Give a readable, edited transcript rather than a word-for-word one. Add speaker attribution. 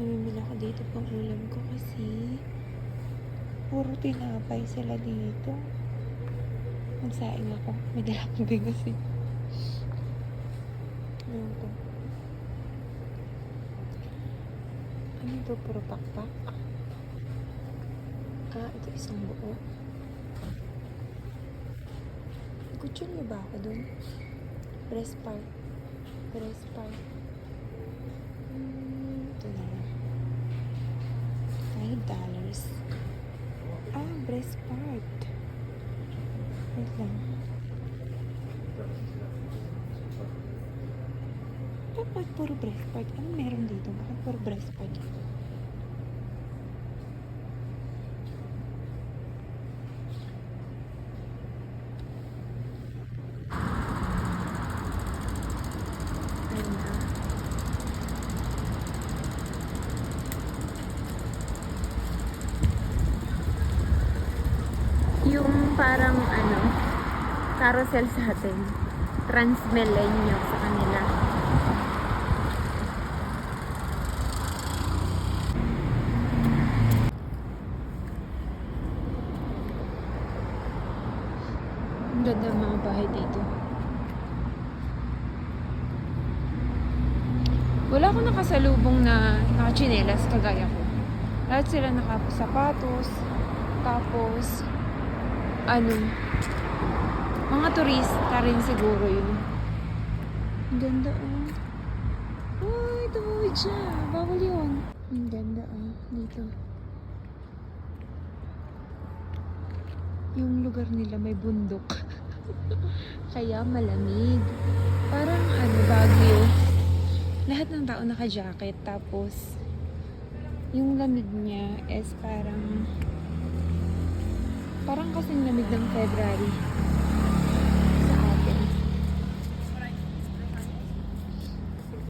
Speaker 1: Namimili ako dito pang ulam ko kasi puro tinapay sila dito. Magsaing ako. May dala akong bigas eh. Ano to? Ano to? Puro pakpak. Ito isang buo. Kutsyon niyo ba ako dun? Breast part. Breast part. Ito na lang. $5. Breast part. Wait lang. Bakit puro breast part? Ano meron dito? Bakit puro breast part dito? Ayun na. Yung parang carousel sa atin. Transmilenio sa kanila. Ang ganda ng mga bahay dito. Wala akong nakasalubong na nakachinelas kagaya ko. Lahat sila nakasapatos. Tapos, mga turista rin siguro yun. Ang ganda Uy, tumawid siya. Bawal yun. Ang ganda dito. Yung lugar nila may bundok. Kaya malamig. Parang Baguio. Lahat ng tao naka-jacket. Tapos, yung lamig niya is parang kasing lamig ng February.